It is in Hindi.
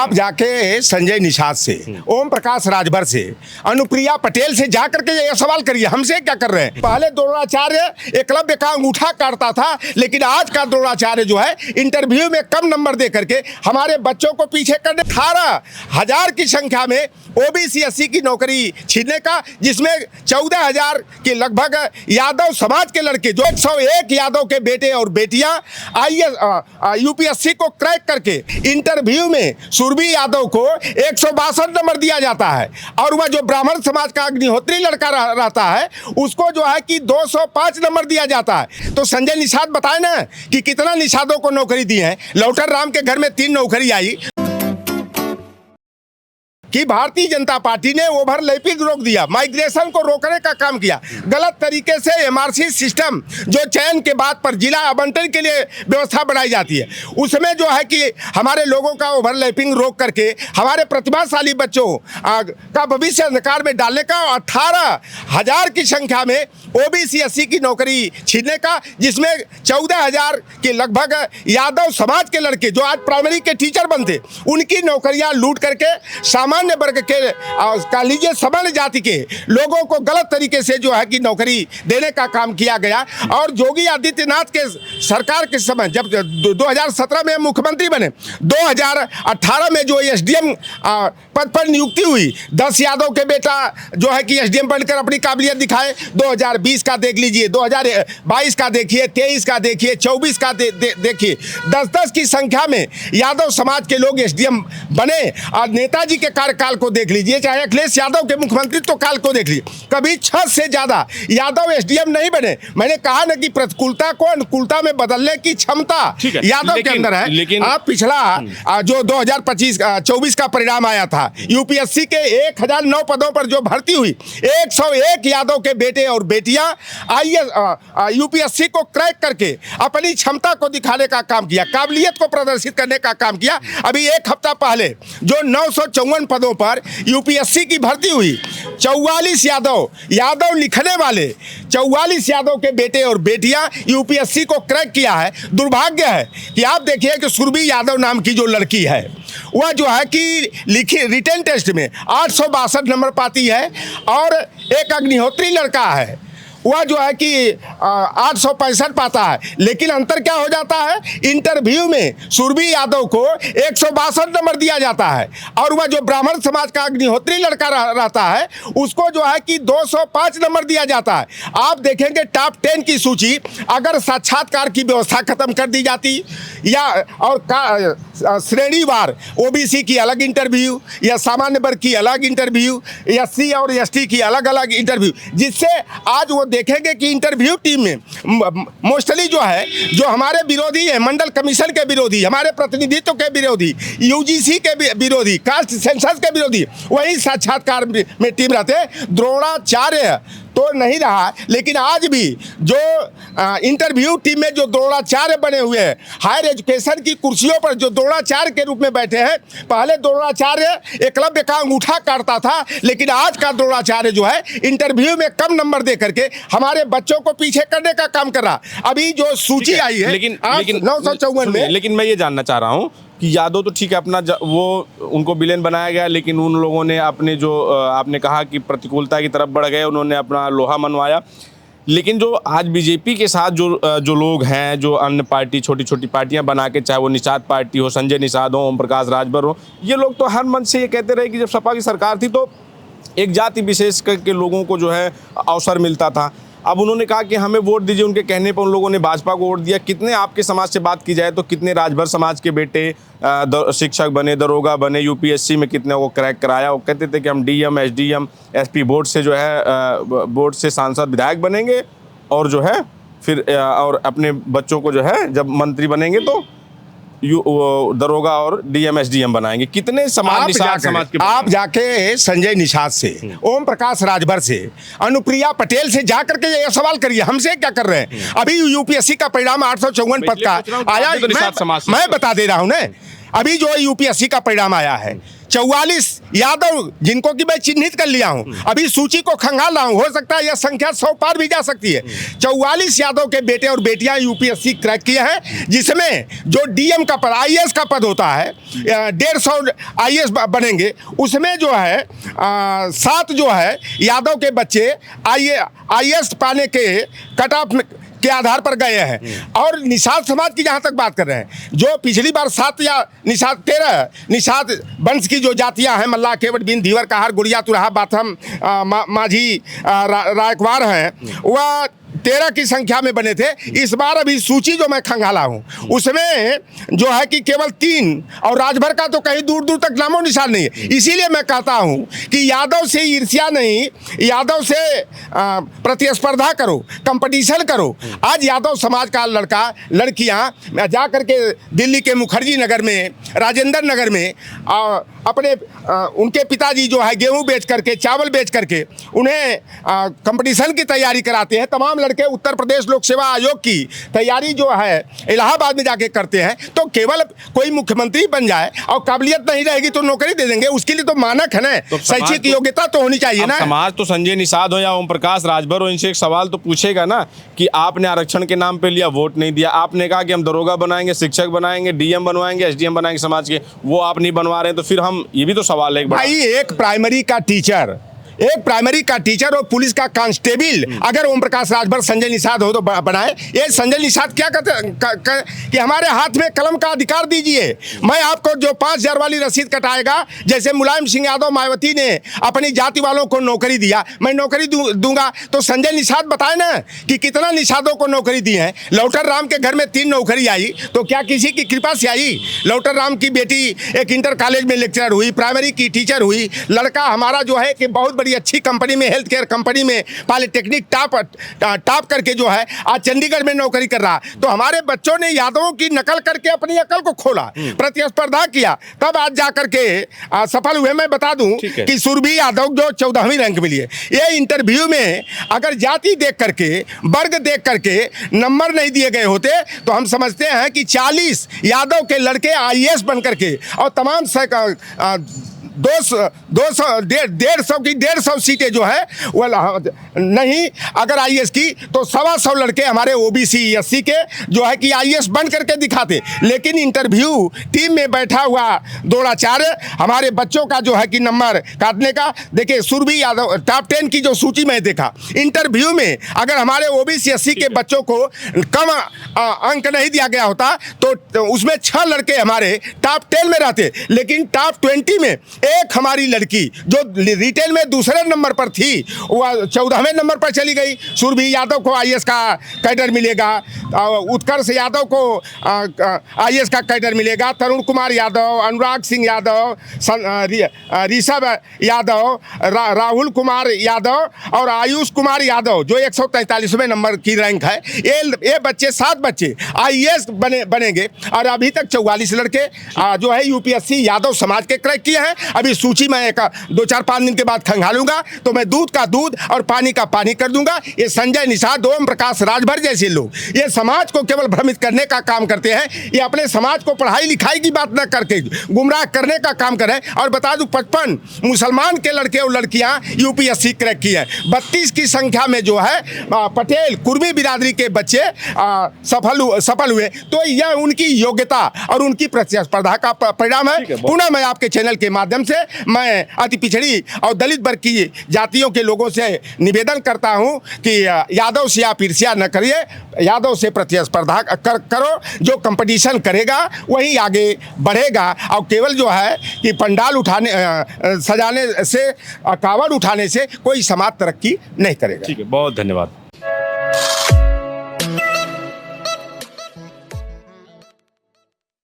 आप जाके संजय निषाद से, ओम प्रकाश राजभर से, अनुप्रिया पटेल से जा करके ये सवाल करिए, हमसे क्या कर रहे हैं। पहले द्रोणाचार्य एकलव्य का अंगूठा काटता था, लेकिन आज का द्रोणाचार्य जो है इंटरव्यू में कम नंबर दे करके हमारे बच्चों को पीछे करने 18,000 की संख्या में ओबीसी एससी की नौकरी छीनने का, जिसमें 14,000 के लगभग यादव समाज के लड़के, जो 101 यादव के बेटे और बेटियां यूपीएससी को क्रैक करके इंटरव्यू में सुरभि यादव को 162 नंबर दिया जाता है, और वह जो ब्राह्मण समाज का अग्निहोत्री लड़का रहता है उसको जो है कि 205 नंबर दिया जाता है। तो संजय निषाद बताए ना कि कितना निषादों को नौकरी दी है। लौटर राम के घर में 3 नौकरी आई कि भारतीय जनता पार्टी ने ओवरलैपिंग रोक दिया, माइग्रेशन को रोकने का काम किया। गलत तरीके से एमआरसी सिस्टम जो चयन के बाद पर जिला आवंटन के लिए व्यवस्था बनाई जाती है, उसमें जो है कि हमारे लोगों का ओवरलैपिंग रोक करके हमारे प्रतिभाशाली बच्चों का भविष्य अंधकार में डालने का, 18,000 की संख्या में ओबीसी एससी की नौकरी छीनने का, जिसमें 14,000 के लगभग यादव समाज के लड़के जो आज प्राइमरी के टीचर बनते, उनकी नौकरियां लूट करके सामान्य वर्ग के कह लीजिए सवर्ण जाति के लोगों को गलत तरीके से जो है कि नौकरी देने का काम किया गया। और योगी आदित्यनाथ के सरकार के समय जब 2017 में मुख्यमंत्री बने, 2018 में जो एसडीएम पद पर नियुक्ति हुई, 10 यादव के बेटा जो है कि एसडीएम बनकर अपनी काबिलियत दिखाए। 2020 का देख लीजिए, 2022 का देखिए, 23 का देखिए, 24 का देखिए, 10-10 की संख्या में यादव समाज के लोग एसडीएम बने। और नेताजी के कार्यकाल को देख लीजिए, चाहे अखिलेश यादव के मुख्यमंत्रित्व काल को देख लीजिए, कभी 6 से ज्यादा यादव एसडीएम नहीं बने। मैंने कहा ना कि प्रतिकूलता को अनुकूलता में बदलने की क्षमता यादव के अंदर है। लेकिन आप पिछला जो 2025-24 का परिणाम आया था, यूपीएससी के 1009 पदों पर जो भर्ती हुई, 101 यादव के बेटे और बेटियां यूपीएससी को क्रैक करके अपनी क्षमता को दिखाने का काम किया, काबिलियत को प्रदर्शित करने का काम किया। अभी एक हफ्ता पहले जो 954 पदों पर यूपीएससी की भर्ती हुई, 44 यादव लिखने वाले 44 यादव के बेटे और बेटियां यूपीएससी को क्रैक किया है। दुर्भाग्य है कि आप देखिए कि सुरभि यादव नाम की जो लड़की है, वह जो है कि लिखी रिटन टेस्ट में 862 नंबर पाती है, और एक अग्निहोत्री लड़का है, वह जो है कि 865 पाता है। लेकिन अंतर क्या हो जाता है, इंटरव्यू में सुरभि यादव को 162 नंबर दिया जाता है, और वह जो ब्राह्मण समाज का अग्निहोत्री लड़का रहता है उसको जो है कि 205 नंबर दिया जाता है। आप देखेंगे टॉप 10 की सूची, अगर साक्षात्कार की व्यवस्था खत्म कर दी जाती, या और श्रेणीवार ओबीसी की अलग इंटरव्यू, या सामान्य वर्ग की अलग इंटरव्यू, एससी और एसटी की अलग अलग इंटरव्यू, जिससे आज वो देखेंगे कि इंटरव्यू टीम में मोस्टली जो है, जो हमारे विरोधी है, मंडल कमीशन के विरोधी, हमारे प्रतिनिधित्व के विरोधी, यूजीसी के विरोधी, कास्ट सेंसस के विरोधी, वही साक्षात्कार में टीम रहते। द्रोणाचार्य तो नहीं रहा, लेकिन आज भी जो इंटरव्यू टीम में जो द्रोणाचार्य बने हुए हैं, हायर एजुकेशन की कुर्सियों पर जो द्रोणाचार्य के रूप में बैठे हैं, पहले द्रोणाचार्य एकलव्य का अंगूठा काटता था, लेकिन आज का द्रोणाचार्य जो है इंटरव्यू में कम नंबर दे करके हमारे बच्चों को पीछे करने का काम कर रहा। अभी जो सूची आई है लेकिन 954 में, लेकिन मैं ये जानना चाह रहा हूँ कि यादव तो ठीक है, अपना वो उनको विलेन बनाया गया, लेकिन उन लोगों ने अपने जो आपने कहा कि प्रतिकूलता की तरफ बढ़ गए, उन्होंने अपना लोहा मनवाया। लेकिन जो आज बीजेपी के साथ जो लोग हैं, जो अन्य पार्टी छोटी छोटी पार्टियां बना के, चाहे वो निषाद पार्टी हो, संजय निषाद हो, ओम प्रकाश राजभर हो, ये लोग तो हर मंच से ये कहते रहे कि जब सपा की सरकार थी तो एक जाति विशेष के लोगों को जो है अवसर मिलता था। अब उन्होंने कहा कि हमें वोट दीजिए, उनके कहने पर उन लोगों ने भाजपा को वोट दिया। कितने आपके समाज से बात की जाए तो कितने राजभर समाज के बेटे शिक्षक बने, दरोगा बने, यूपीएससी में कितने को क्रैक कराया। वो कहते थे कि हम डीएम, एसडीएम, एसपी बोर्ड से जो है बोर्ड से सांसद विधायक बनेंगे, और जो है फिर और अपने बच्चों को जो है जब मंत्री बनेंगे तो दरोगा और डीएम एसडीएम बनाएंगे। कितने समाज के आप जाके संजय निषाद से, ओम प्रकाश राजभर से, अनुप्रिया पटेल से जा करके ये सवाल करिए, हमसे क्या कर रहे हैं। अभी यूपीएससी का परिणाम 854 पद का आया, मैं बता दे रहा हूं ना। अभी जो यूपीएससी का परिणाम आया है, 44 यादव जिनको कि मैं चिन्हित कर लिया हूं, अभी सूची को खंगाल रहा हूं, हो सकता है यह संख्या 100 पार भी जा सकती है। 44 यादव के बेटे और बेटियां यूपीएससी क्रैक किए हैं, जिसमें जो डीएम का पद, आईएएस का पद होता है, 150 आईएएस बनेंगे, उसमें जो है 7 जो है यादव के बच्चे आईएएस पाने के कट ऑफ के आधार पर गए हैं। और निषाद समाज की जहां तक बात कर रहे हैं, जो पिछली बार 7 या 13 निषाद वंश की जो जातियां हैं, मल्ला, केवट, बिन, धीवर, कहार, गुड़िया, तुरहा, बाथम, माझी, रायकवार हैं, वह 13 की संख्या में बने थे। इस बार अभी सूची जो मैं खंगाला हूं उसमें जो है कि केवल 3, और राजभर का तो कहीं दूर दूर तक नामो निशान नहीं है। इसीलिए मैं कहता हूं कि यादव से ईर्ष्या नहीं, यादव से प्रतिस्पर्धा करो, कंपटीशन करो। आज यादव समाज का लड़का लड़कियां जा करके दिल्ली के मुखर्जी नगर में, राजेंद्र नगर में अपने उनके पिताजी जो है गेहूं बेच करके, चावल बेच करके उन्हें कंपटीशन की तैयारी कराते हैं। तमाम लड़के उत्तर प्रदेश लोक सेवा आयोग की तैयारी जो है इलाहाबाद में जाके करते हैं। तो केवल कोई मुख्यमंत्री बन जाए और काबिलियत नहीं रहेगी तो नौकरी दे देंगे, उसके लिए तो मानक है ना, तो शैक्षिक योग्यता तो होनी चाहिए ना। समाज तो संजय निषाद हो या ओम प्रकाश राजभर हो, इनसे एक सवाल तो पूछेगा ना कि आपने आरक्षण के नाम पे लिया, वोट नहीं दिया, आपने कहा कि हम दरोगा बनाएंगे, शिक्षक बनाएंगे, डीएम बनवाएंगे, एसडीएम बनाएंगे समाज के, वो आप नहीं बनवा रहे हैं, तो फिर हम, ये भी तो सवाल है भाई। एक प्राइमरी का टीचर और पुलिस का कांस्टेबल अगर ओम प्रकाश राजभर संजय निषाद हो तो बनाए। ये संजय निषाद क्या कहते कि हमारे हाथ में कलम का अधिकार दीजिए, मैं आपको जो 5,000 वाली रसीद कटाएगा, जैसे मुलायम सिंह यादव, मायावती ने अपनी जाति वालों को नौकरी दिया, मैं नौकरी दूंगा। तो संजय निषाद बताए ना कि कितना निषादों को नौकरी दी है। लौटर राम के घर में 3 नौकरी आई, तो क्या किसी की कृपा से आई? लौटर राम की बेटी एक इंटर कॉलेज में लेक्चरर हुई, प्राइमरी की टीचर हुई। लड़का हमारा जो है कि बहुत बड़ी अच्छी कंपनी में, हेल्थ केयर कंपनी में, पॉलिटेक्निक टॉप करके जो है आज चंडीगढ़ में नौकरी कर रहा। तो हमारे बच्चों ने यादवों की नकल करके अपनी अकल को खोला, प्रतिस्पर्धा किया, तब आज जा करके सफल हुए। मैं बता दूं कि सुरभि यादव जो 14वीं रैंक मिली है, ये इंटरव्यू में अगर जाति देख करके, वर्ग देख करके नंबर नहीं दिए गए होते तो हम समझते हैं कि 40 यादव के लड़के आईएएस बन करके और तमाम 150 सीटें जो है वह नहीं, अगर आईएएस की तो 125 लड़के हमारे ओबीसी एससी के जो है कि आईएएस बन करके दिखाते। लेकिन इंटरव्यू टीम में बैठा हुआ द्रोणाचार्य हमारे बच्चों का जो है कि नंबर काटने का। देखिए सुरभि यादव टॉप 10 की जो सूची में देखा, इंटरव्यू में अगर हमारे ओबीसी एससी के बच्चों को कम अंक नहीं दिया गया होता तो उसमें 6 लड़के हमारे टॉप 10 में रहते। लेकिन टॉप 20 में एक हमारी लड़की जो रिटेल में दूसरे नंबर पर थी वह 14वें नंबर पर चली गई। सुरभि यादव को आईएएस का कैडर मिलेगा, उत्कर्ष यादव को आईएएस का कैडर मिलेगा, तरुण कुमार यादव, अनुराग सिंह यादव, ऋषभ यादव, राहुल कुमार यादव और आयुष कुमार यादव जो 143वें नंबर की रैंक है। ये बच्चे 7 बच्चे आईएएस बनेंगे। और अभी तक 44 लड़के जो है यूपीएससी यादव समाज के क्रैक किए हैं। अभी सूची में 2-4-5 दिन के बाद खंगालूंगा तो मैं दूध का दूध और पानी का पानी कर दूंगा। ये संजय निषाद, ओम प्रकाश राजभर जैसे लोग ये समाज को केवल भ्रमित करने का काम करते हैं। ये अपने समाज को पढ़ाई लिखाई की बात न करके गुमराह करने का काम करें। और बता दूं 55 मुसलमान के लड़के और लड़कियां यूपीएससी क्रैक की है। 32 की संख्या में जो है पटेल कुर्मी बिरादरी के बच्चे सफल हुए। तो यह उनकी योग्यता और उनकी प्रतिस्पर्धा का परिणाम है। पुनः मैं आपके चैनल के माध्यम से मैं अति पिछड़ी और दलित वर्ग की जातियों के लोगों से निवेदन करता हूं कि यादव से आप ईर्ष्या न करिए, यादव से प्रतिस्पर्धा करो। जो कंपटीशन करेगा वही आगे बढ़ेगा। और केवल जो है कि पंडाल सजाने से, कावड़ उठाने से कोई समाज तरक्की नहीं करेगा। ठीक है, बहुत धन्यवाद।